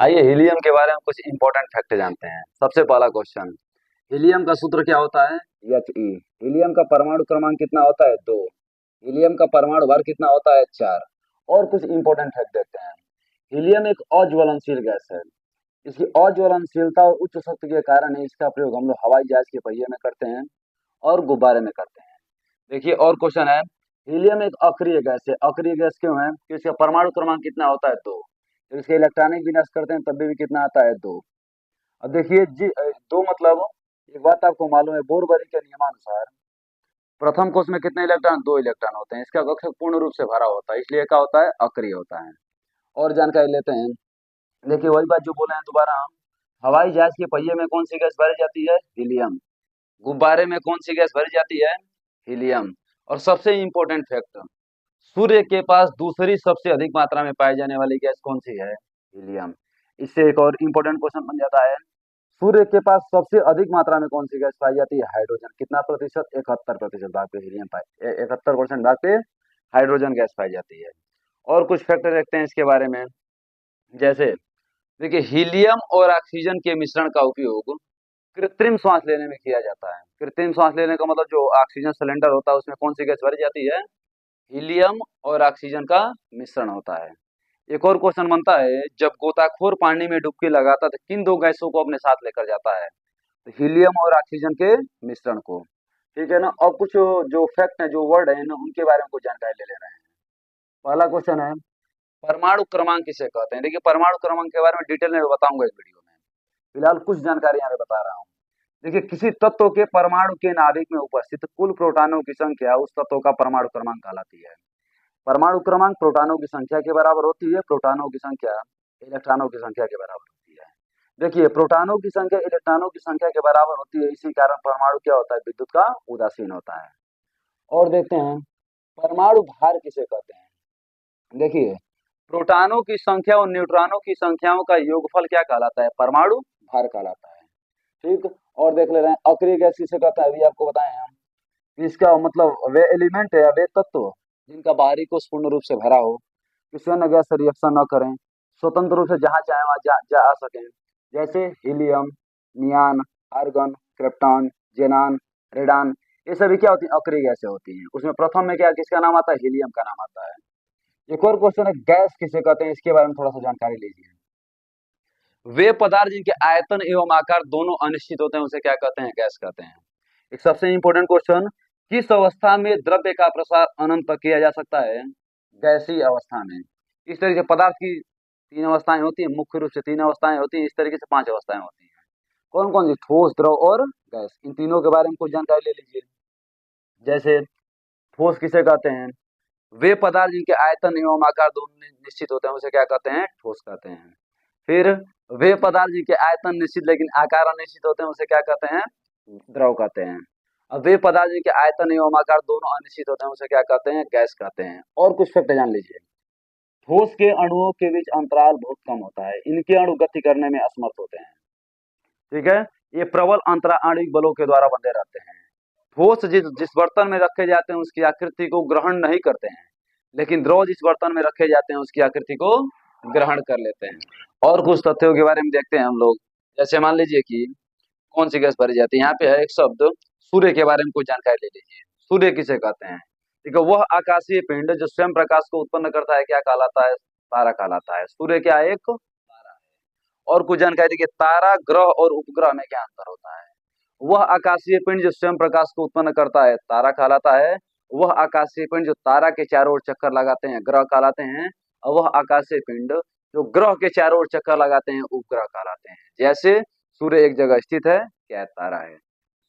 आइए हीलियम के बारे में कुछ इंपॉर्टेंट फैक्ट जानते हैं। सबसे पहला क्वेश्चन, हीलियम का सूत्र क्या होता है? He। हीलियम का परमाणु क्रमांक कितना होता है? 2। हीलियम का परमाणु भार कितना होता है? 4। और कुछ इंपॉर्टेंट फैक्ट देखते हैं। हीलियम एक अज्वलनशील गैस है। इसकी अज्वलनशीलता और उच्च शक्ति के कारण ही इसका प्रयोग हम लोग हवाई जहाज के पहिए में करते हैं और गुब्बारे में करते हैं। देखिए और क्वेश्चन है, हीलियम एक अक्रिय गैस है। अक्रिय गैस क्यों है? कि इसका परमाणु क्रमांक कितना होता है? 2। तो इसके इलेक्ट्रॉनिक विन्यास करते हैं तब भी कितना आता है? 2। अब देखिए जी, दो मतलब एक बात आपको मालूम है, बोरबरी के नियमानुसार प्रथम कोष में कितने इलेक्ट्रॉन? 2 इलेक्ट्रॉन होते हैं। इसका कक्षक पूर्ण रूप से भरा होता है, इसलिए क्या होता है? अक्रिय होता है। और जानकारी लेते हैं। देखिए वही बात जो बोले हैं दोबारा हम, हवाई जहाज के पहिए में कौन सी गैस भरी जाती है? हीलियम। गुब्बारे में कौन सी गैस भरी जाती है? हीलियम। और सबसे इंपॉर्टेंट फैक्ट, सूर्य के पास दूसरी सबसे अधिक मात्रा में पाई जाने वाली गैस कौन सी है? हीलियम। इससे एक और इंपॉर्टेंट क्वेश्चन बन जाता है, सूर्य के पास सबसे अधिक मात्रा में कौन सी गैस पाई जाती है? हाइड्रोजन। कितना प्रतिशत? 71% भाग पे हीलियम पाई, 71% भाग पे हाइड्रोजन गैस पाई जाती है। और कुछ फैक्टर देखते हैं इसके बारे में। जैसे देखिए, हीलियम और ऑक्सीजन के मिश्रण का उपयोग कृत्रिम सांस लेने में किया जाता है। कृत्रिम सांस लेने का मतलब जो ऑक्सीजन सिलेंडर होता है उसमें कौन सी गैस भरी जाती है? हीलियम और ऑक्सीजन का मिश्रण होता है। एक और क्वेश्चन बनता है, जब गोताखोर पानी में डुबकी लगाता है तो किन दो गैसों को अपने साथ लेकर जाता है? तो हीलियम और ऑक्सीजन के मिश्रण को। ठीक है ना। अब कुछ जो फैक्ट है, जो वर्ड है ना, उनके बारे में कुछ जानकारी ले रहे हैं। पहला क्वेश्चन है, परमाणु क्रमांक किसे कहते हैं? देखिए परमाणु क्रमांक के बारे में डिटेल में बताऊंगा इस वीडियो में, फिलहाल कुछ जानकारी यहाँ पे बता रहा हूँ। देखिए किसी तत्व के परमाणु के नाभिक में उपस्थित कुल प्रोटॉनों की संख्या उस तत्व का परमाणु क्रमांक कहलाती है। परमाणु क्रमांक प्रोटॉनों की संख्या के बराबर होती है, प्रोटॉनों की संख्या इलेक्ट्रॉनों की संख्या के बराबर होती है। देखिए प्रोटॉनों की संख्या इलेक्ट्रॉनों की संख्या के बराबर होती है, इसी कारण परमाणु क्या होता है? विद्युत का उदासीन होता है। और देखते हैं, परमाणु भार किसे कहते हैं? देखिए प्रोटॉनों की संख्या और न्यूट्रॉनों की संख्याओं का योगफल क्या कहलाता है? परमाणु भार कहलाता है। ठीक। और देख ले रहे हैं, अक्रिय गैस किसे कहता है? अभी आपको बताएं हम। इसका मतलब वे एलिमेंट है या वे तत्व जिनका बाहरी कोश पूर्ण रूप से भरा हो, किसी अन्य गैस से रिएक्शन न करें, स्वतंत्र रूप से जहां चाहे वहां जा आ सकें, जैसे हीलियम, नियान, आर्गन, क्रिप्टॉन, जेनान, रेडान, ये सभी क्या होती है? अक्रिय गैसें होती हैं। उसमें प्रथम में क्या किसका नाम आता है? हीलियम का नाम आता है। एक और क्वेश्चन है, गैस किसे कहते हैं? इसके बारे में थोड़ा सा जानकारी लीजिए। वे पदार्थ जिनके आयतन एवं आकार दोनों अनिश्चित होते हैं उसे क्या कहते हैं? गैस कहते हैं। एक सबसे इंपॉर्टेंट क्वेश्चन, किस अवस्था में द्रव्य का प्रसार अनंत तक किया जा सकता है? गैसीय अवस्था में। इस तरीके से पदार्थ की 3 अवस्थाएं होती हैं, मुख्य रूप से 3 अवस्थाएं होती हैं, इस तरीके से 5 अवस्थाएं होती हैं। कौन कौन सी? ठोस, द्रव और गैस। इन तीनों के बारे में कुछ जानकारी ले लीजिए। जैसे ठोस किसे कहते हैं? वे पदार्थ जिनके आयतन एवं आकार दोनों निश्चित होते हैं उसे क्या कहते हैं? ठोस कहते हैं। फिर वे पदार्थ जिनके आयतन निश्चित लेकिन आकार अनिश्चित होते हैं उसे क्या कहते हैं? द्रव कहते हैं। अब वे पदार्थ जिनके आयतन एवं आकार दोनों अनिश्चित होते हैं उसे क्या कहते हैं? गैस कहते हैं। और कुछ फैक्ट जान लीजिए। ठोस के अणुओं के बीच अंतराल बहुत कम होता है, इनके अणु गति करने में असमर्थ होते हैं। ठीक है। ये प्रबल अंतरा आणविक बलों के द्वारा बंधे रहते हैं। ठोस जिस जिस बर्तन में रखे जाते हैं उसकी आकृति को ग्रहण नहीं करते हैं, लेकिन द्रव जिस बर्तन में रखे जाते हैं उसकी आकृति को ग्रहण कर लेते हैं। और कुछ तथ्यों के बारे में देखते हैं हम लोग। जैसे मान लीजिए कि कौन सी गैस भरी जाती है, यहाँ पे है एक शब्द सूर्य के बारे में कुछ जानकारी ले लीजिए। सूर्य किसे कहते हैं? ठीक है, वह आकाशीय पिंड जो स्वयं प्रकाश को उत्पन्न करता है क्या कहलाता है? तारा कहलाता है। सूर्य क्या है? एक तारा है। और कुछ जानकारी देखिए, तारा, ग्रह और उपग्रह में क्या अंतर होता है? वह आकाशीय पिंड जो स्वयं प्रकाश को उत्पन्न करता है तारा कहलाता है। वह आकाशीय पिंड जो तारा के चारों ओर चक्कर लगाते हैं ग्रह कहलाते हैं। और वह आकाशीय पिंड जो ग्रह के चारों ओर चक्कर लगाते हैं उपग्रह कहलाते हैं। जैसे सूर्य एक जगह स्थित है, क्या है? तारा है।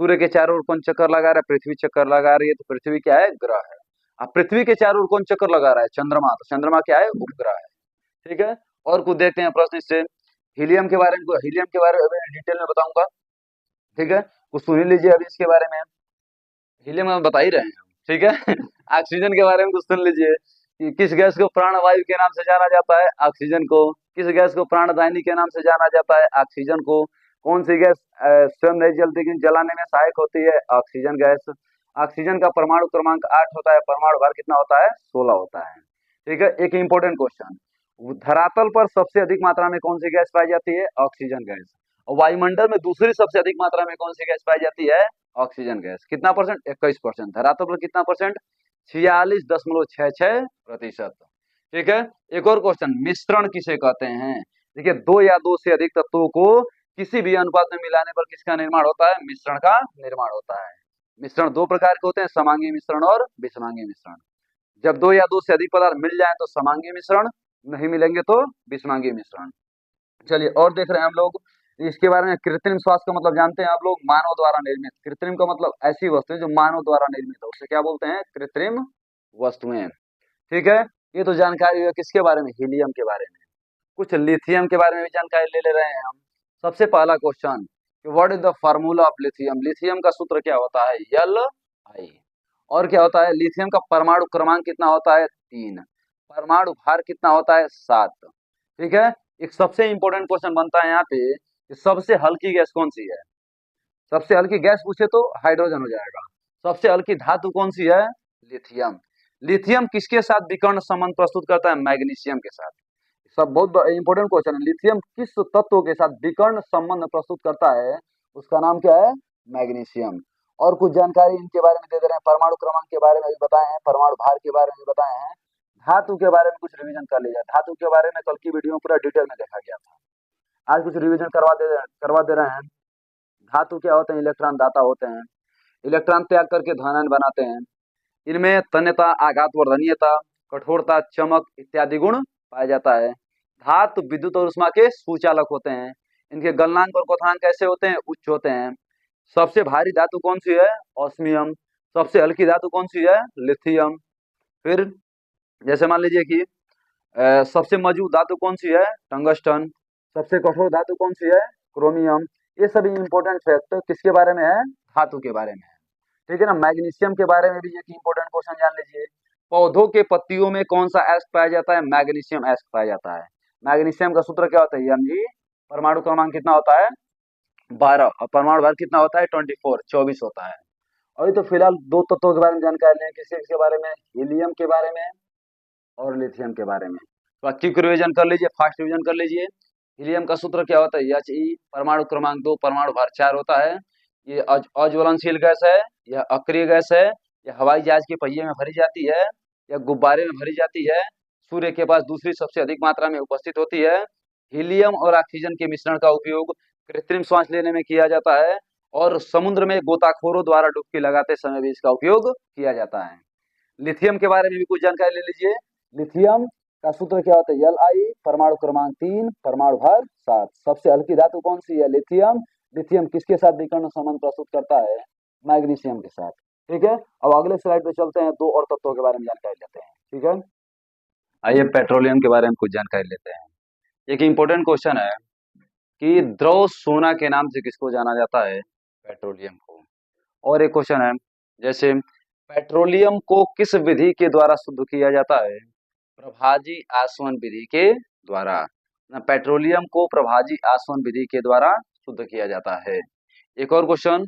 सूर्य के चारों ओर कौन चक्कर लगा रहा है? पृथ्वी चक्कर लगा रही है, तो पृथ्वी क्या है? ग्रह है। अब पृथ्वी के चारों ओर कौन चक्कर लगा रहा है? चंद्रमा। तो चंद्रमा क्या है? उपग्रह है। ठीक है। और कुछ देखते हैं प्रश्न इससे। हीलियम के बारे में, हीलियम के बारे में डिटेल में बताऊंगा। ठीक है, कुछ सुन ही लीजिए अभी इसके बारे में। हीलियम हम बता ही रहे हैं हम, ठीक है। ऑक्सीजन के बारे में कुछ सुन लीजिए कि किस गैस को प्राणवायु के नाम से जाना जाता है? ऑक्सीजन को। किस गैस को प्राणदायिनी के नाम से जाना जाता है? ऑक्सीजन को। कौन सी गैस स्वयं नहीं जलती लेकिन जलाने में सहायक होती है? Oxygen gas. ऑक्सीजन का परमाणु क्रमांक 8 होता है, परमाणु भार कितना होता है? 16 होता है। ठीक है। एक इंपॉर्टेंट क्वेश्चन, धरातल पर सबसे अधिक मात्रा में कौन सी गैस पाई जाती है? Oxygen gas. और वायुमंडल में दूसरी सबसे अधिक मात्रा में कौन सी गैस पाई जाती है? Oxygen gas. कितना परसेंट? 21%। धरातल पर कितना परसेंट? 46.66%। ठीक है। एक और क्वेश्चन, मिश्रण किसे कहते हैं? देखिए, दो या दो से अधिक तत्वों को किसी भी अनुपात में मिलाने पर किसका निर्माण होता है? मिश्रण का निर्माण होता है। मिश्रण दो प्रकार के होते हैं, समांगी मिश्रण और विषमांगी मिश्रण। जब दो या दो से अधिक पदार्थ मिल जाए तो समांगी मिश्रण, नहीं मिलेंगे तो विषमांगी मिश्रण। चलिए और देख रहे हैं हम लोग इसके बारे में। कृत्रिम श्वास का मतलब जानते हैं आप लोग? मानव द्वारा निर्मित। कृत्रिम का मतलब ऐसी वस्तुएं जो मानव द्वारा निर्मित है, उसे क्या बोलते हैं? कृत्रिम वस्तुएं। ठीक है। ये तो जानकारी है किसके बारे में? हीलियम के बारे में। कुछ लिथियम के बारे में भी जानकारी ले रहे हैं हम। सबसे पहला question, what is the formula of lithium? Lithium का सूत्र क्या होता है? Li। और क्या होता है? लिथियम का परमाणु क्रमांक कितना होता है? 3। परमाणु भार कितना होता है? 7। ठीक है। एक सबसे इंपॉर्टेंट क्वेश्चन बनता है यहाँ पे कि सबसे हल्की गैस कौन सी है? सबसे हल्की गैस पूछे तो हाइड्रोजन हो जाएगा। सबसे हल्की धातु कौन सी है? लिथियम। लिथियम किसके साथ विकर्ण संबंध प्रस्तुत करता है? मैग्नीशियम के साथ। सब बहुत इंपॉर्टेंट क्वेश्चन है। लिथियम किस तत्व के साथ विकर्ण संबंध प्रस्तुत करता है? उसका नाम क्या है? मैग्नीशियम। और कुछ जानकारी इनके बारे में दे दे रहे हैं। परमाणु क्रमांक के बारे में भी बताए हैं, परमाणु भार के बारे में भी बताए हैं। धातु के बारे में कुछ रिवीजन कर लीजिए। धातु के बारे में कल की वीडियो में पूरा डिटेल में देखा गया था। आज कुछ रिवीजन करवा दे रहे हैं। धातु क्या होते हैं? इलेक्ट्रॉन दाता होते हैं। इलेक्ट्रॉन त्याग करके धनायन बनाते हैं। इनमें तन्यता, आघात वर्धनीयता, कठोरता, चमक इत्यादि गुण पाया जाता है। धातु विद्युत और उष्मा के सुचालक होते हैं। इनके गलनांक और क्वथनांक कैसे होते हैं? उच्च होते हैं। सबसे भारी धातु कौन सी है? ऑस्मियम। सबसे हल्की धातु कौन सी है? लिथियम। फिर जैसे मान लीजिए कि सबसे मजबूत धातु कौन सी है? टंगस्टन। सबसे कठोर धातु कौन सी है? क्रोमियम। ये सभी इंपॉर्टेंट फैक्ट किसके बारे में है? धातु के बारे में है। ठीक है ना। मैग्नीशियम के बारे में भी एक इंपॉर्टेंट क्वेश्चन जान लीजिए। पौधों के पत्तियों में कौन सा एस्क पाया जाता है? मैग्नीशियम एस्क पाया जाता है। मैग्नीशियम का सूत्र क्या होता है? Mg। परमाणु क्रमांक कितना होता है? 12। और परमाणु भार कितना होता है? 24 होता है। अभी तो फिलहाल दो तत्वों के बारे में जानकारी लें। किसके बारे में? हीलियम के बारे में और लिथियम के बारे में। तो क्विक रिवीजन कर लीजिए, फास्ट रिवीजन कर लीजिए। हीलियम का सूत्र क्या होता है? He। परमाणु क्रमांक 2, परमाणु भार 4 होता है। ये अज्वलनशील गैस है, यह अक्रिय गैस है, यह हवाई जहाज के पहिए में भरी जाती है, यह गुब्बारे में भरी जाती है, सूर्य के पास दूसरी सबसे अधिक मात्रा में उपस्थित होती है। हीलियम और ऑक्सीजन के मिश्रण का उपयोग कृत्रिम श्वास लेने में किया जाता है और समुद्र में गोताखोरों द्वारा डुबकी लगाते समय भी इसका उपयोग किया जाता है। लिथियम के बारे में भी कुछ जानकारी ले लीजिए। लिथियम का सूत्र क्या होता है? Li। परमाणु क्रमांक 3, परमाणु भार 7। सबसे हल्की धातु कौन सी है? लिथियम। लिथियम किसके साथ विकर्ण संबंध प्रस्तुत करता है? मैग्नीशियम के साथ। ठीक है। अब अगले स्लाइड पे चलते हैं, दो और तत्वों के बारे में जानकारी लेते हैं। ठीक है। आइए पेट्रोलियम के बारे में कुछ जानकारी लेते हैं। एक इंपॉर्टेंट क्वेश्चन है कि द्रव सोना के नाम से किसको जाना जाता है? पेट्रोलियम को। और एक क्वेश्चन है जैसे पेट्रोलियम को किस विधि के द्वारा शुद्ध किया जाता है? प्रभाजी आसवन विधि के द्वारा। पेट्रोलियम को प्रभाजी आसवन विधि के द्वारा शुद्ध किया जाता है। एक और क्वेश्चन,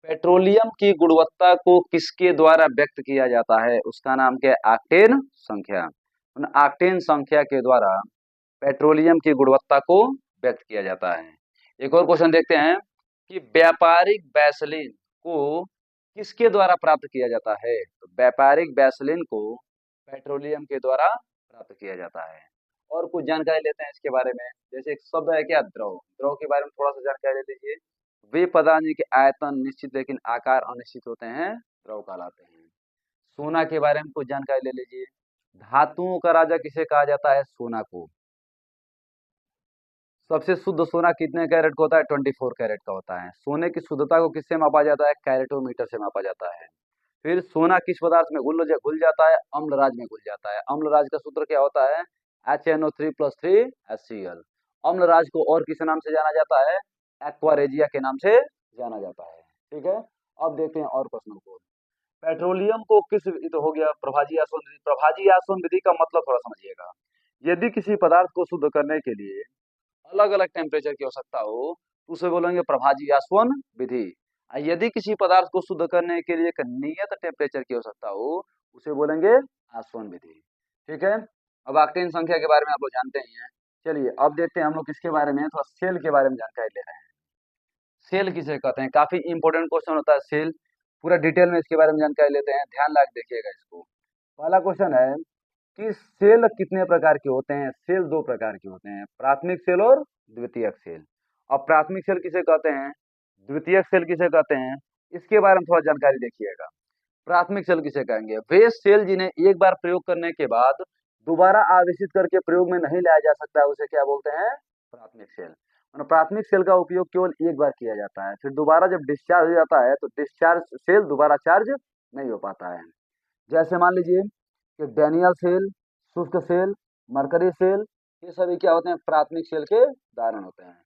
पेट्रोलियम की गुणवत्ता को किसके द्वारा व्यक्त किया जाता है? उसका नाम क्या है? ऑक्टेन संख्या। ऑक्टेन संख्या के द्वारा पेट्रोलियम की गुणवत्ता को व्यक्त किया जाता है। एक और क्वेश्चन देखते हैं कि व्यापारिक वैसलीन को किसके द्वारा प्राप्त किया जाता है? तो व्यापारिक वैसलीन को पेट्रोलियम के द्वारा प्राप्त किया जाता है। और कुछ जानकारी लेते हैं इसके बारे में। जैसे एक शब्द है क्या? द्रव। द्रव के बारे में थोड़ा सा जानकारी ले लीजिए। वे पदार्थ जिनके आयतन निश्चित लेकिन आकार अनिश्चित होते हैं, द्रव कहलाते हैं। सोना के बारे में कुछ जानकारी ले लीजिए। धातुओं का राजा किसे कहा जाता है? सोना को। सबसे शुद्ध सोना कितने कैरेट का होता है? 24 कैरेट का होता है। सोने की शुद्धता को किससे मापा जाता है? कैरेटोमीटर से मापा जाता है। फिर सोना किस पदार्थ में घुल जाता है? अम्लराज में घुल जाता है। अम्लराज का सूत्र क्या होता है? HNO3+3HCl। अम्लराज को और किस नाम से जाना जाता है? एक्वारेजिया के नाम से जाना जाता है। ठीक है। अब देखते हैं और प्रश्नों को। पेट्रोलियम को किस विधि तो हो गया? प्रभाजी आसवन विधि। प्रभाजी आसवन विधि का मतलब थोड़ा समझिएगा। यदि किसी पदार्थ को शुद्ध करने के लिए अलग अलग टेम्परेचर की आवश्यकता हो तो उसे बोलेंगे प्रभाजी आसवन विधि। यदि किसी पदार्थ को शुद्ध करने के लिए एक नियत टेम्परेचर की आवश्यकता हो उसे बोलेंगे आसवन विधि। ठीक है। अब ऑक्टेन संख्या के बारे में आप लोग जानते ही हैं। चलिए अब देखते हैं हम लोग किसके बारे में, थोड़ा सेल के बारे में जानकारी ले रहे हैं। सेल किसे कहते हैं, काफी इंपॉर्टेंट क्वेश्चन होता है सेल। पूरा डिटेल में इसके बारे में जानकारी लेते हैं, ध्यान लगा के देखिएगा इसको। पहला क्वेश्चन है कि सेल कितने प्रकार के होते हैं। सेल दो प्रकार के होते हैं, प्राथमिक सेल और द्वितीयक सेल। अब प्राथमिक सेल किसे कहते हैं, द्वितीयक सेल किसे कहते हैं, इसके बारे में थोड़ा जानकारी देखिएगा। प्राथमिक सेल किसे कहेंगे, वे सेल जिन्हें एक बार प्रयोग करने के बाद दोबारा आवेशित करके प्रयोग में नहीं लाया जा सकता, उसे क्या बोलते हैं, प्राथमिक सेल। प्राथमिक सेल का उपयोग केवल एक बार किया जाता है, फिर दोबारा जब डिस्चार्ज हो जाता है तो डिस्चार्ज सेल दोबारा चार्ज नहीं हो पाता है। जैसे मान लीजिए कि डैनियल सेल, शुष्क सेल, मरकरी सेल, ये सभी क्या होते हैं, प्राथमिक सेल के उदाहरण होते हैं।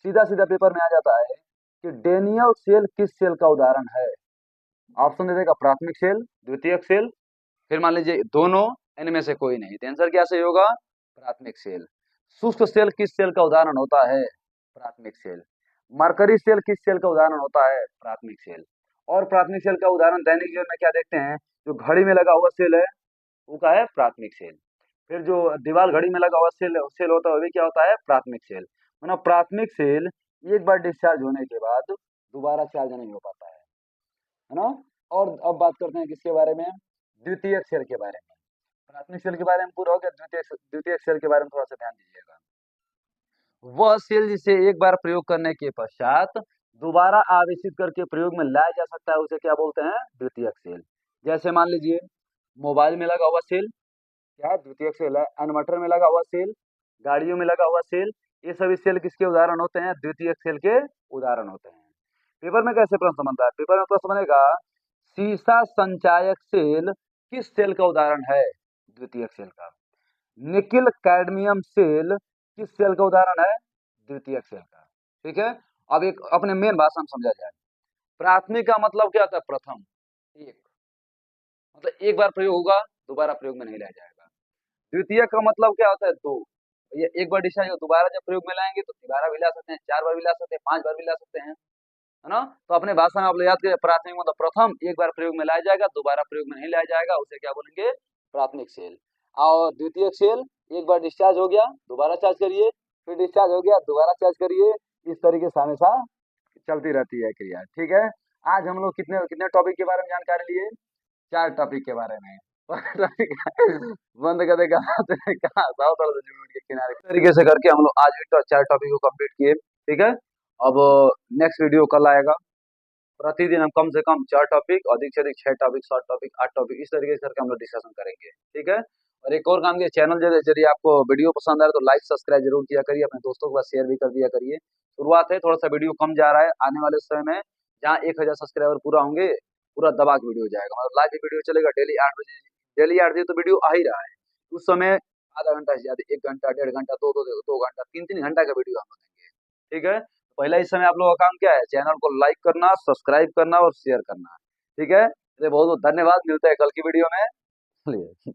सीधा सीधा पेपर में आ जाता है कि डेनियल सेल किस सेल का उदाहरण है। ऑप्शन दे देगा प्राथमिक सेल, द्वितीयक सेल, फिर मान लीजिए दोनों, इनमें से कोई नहीं, तो आंसर क्या सही होगा, प्राथमिक सेल। शुष्क सेल किस सेल का उदाहरण होता है, प्राथमिक सेल। मरकरी सेल किस सेल का उदाहरण होता है, प्राथमिक सेल। और प्राथमिक सेल का उदाहरण दैनिक जीवन में क्या देखते हैं, जो घड़ी में लगा हुआ सेल है वो क्या है, प्राथमिक सेल। फिर जो दीवार घड़ी में लगा हुआ सेल सेल होता है वो भी क्या होता है, प्राथमिक सेल। मतलब प्राथमिक सेल एक बार डिस्चार्ज होने के बाद दोबारा चार्ज नहीं हो पाता है ना। और अब बात करते हैं किसके बारे में, द्वितीयक सेल के बारे में। प्राथमिक सेल के बारे में पूरा हो गया, द्वितीयक सेल के बारे में थोड़ा सा ध्यान दीजिएगा। वह सेल जिसे एक बार प्रयोग करने के पश्चात दोबारा आवेशित करके प्रयोग में लाया जा सकता है, उसे क्या बोलते हैं, द्वितीयक सेल। जैसे मान लीजिए मोबाइल में लगा हुआ सेल क्या है, द्वितीयक सेल है। इन्वर्टर में लगा हुआ सेल, गाड़ियों में लगा हुआ सेल, ये सभी सेल किसके उदाहरण होते हैं, द्वितीयक सेल के उदाहरण होते हैं। पेपर में कैसे प्रश्न बनता है, पेपर में प्रश्न बनेगा सीसा संचायक सेल किस सेल का उदाहरण है, द्वितीयक सेल का। निकिल कैडमियम सेल किस सेल का उदाहरण है, द्वितीयक सेल का। ठीक है, अब एक अपने मेन भाषा में समझा जाए। प्राथमिक का मतलब क्या होता है, प्रथम, एक, मतलब एक बार प्रयोग होगा दोबारा प्रयोग में नहीं लाया जाएगा। द्वितीय का मतलब क्या होता है, दो, ये एक बार डिस्चार्ज दोबारा जब प्रयोग में लाएंगे तो दोबारा भी ला सकते हैं, 4 बार भी ला सकते हैं, 5 बार भी ला सकते हैं, है ना। तो अपने भाषा में आप लोग याद करिए, प्राथमिक मतलब प्रथम, एक बार प्रयोग में लाया जाएगा दोबारा प्रयोग में नहीं लाया जाएगा, उसे क्या बोलेंगे, प्राथमिक सेल। और द्वितीयक सेल एक बार डिस्चार्ज हो गया दोबारा चार्ज करिए, फिर डिस्चार्ज हो गया दोबारा चार्ज करिए, इस तरीके से हमेशा चलती रहती है क्रिया। ठीक है, आज हम लोग कितने कितने टॉपिक के बारे में जानकारी लिए, 4 टॉपिक के बारे में। बंद कर देगा कहा साउथ वाले जमीन के किनारे, इस तरीके से करके हम लोग आज भी 4 टॉपिक को कंप्लीट किए। ठीक है, अब नेक्स्ट वीडियो कल आएगा। प्रतिदिन हम कम से कम 4 टॉपिक, अधिक से अधिक 6 टॉपिक, 7 टॉपिक, 8 टॉपिक, इस तरीके से करके हम लोग डिस्कशन करेंगे। ठीक है, और एक और काम के चैनल यदि आपको वीडियो पसंद आ रहा है तो लाइक सब्सक्राइब जरूर किया करिए, अपने दोस्तों के पास शेयर भी कर दिया करिए। शुरुआत है, थोड़ा सा वीडियो कम जा रहा है, आने वाले समय में जहाँ 1000 सब्सक्राइबर पूरा होंगे पूरा दबा के वीडियो जाएगा, मतलब लाइव वीडियो चलेगा डेली 8 बजे, डेली 8 बजे तो वीडियो आ ही रहा है। उस समय आधा घंटा से ज्यादा, 1 घंटा, 1.5 घंटा, 2 घंटा, 3 घंटा का वीडियो हम देंगे। ठीक है, पहला इस समय आप लोगों का काम क्या है, चैनल को लाइक करना, सब्सक्राइब करना और शेयर करना। ठीक है, बहुत बहुत धन्यवाद, मिलते हैं कल की वीडियो में। चलिए।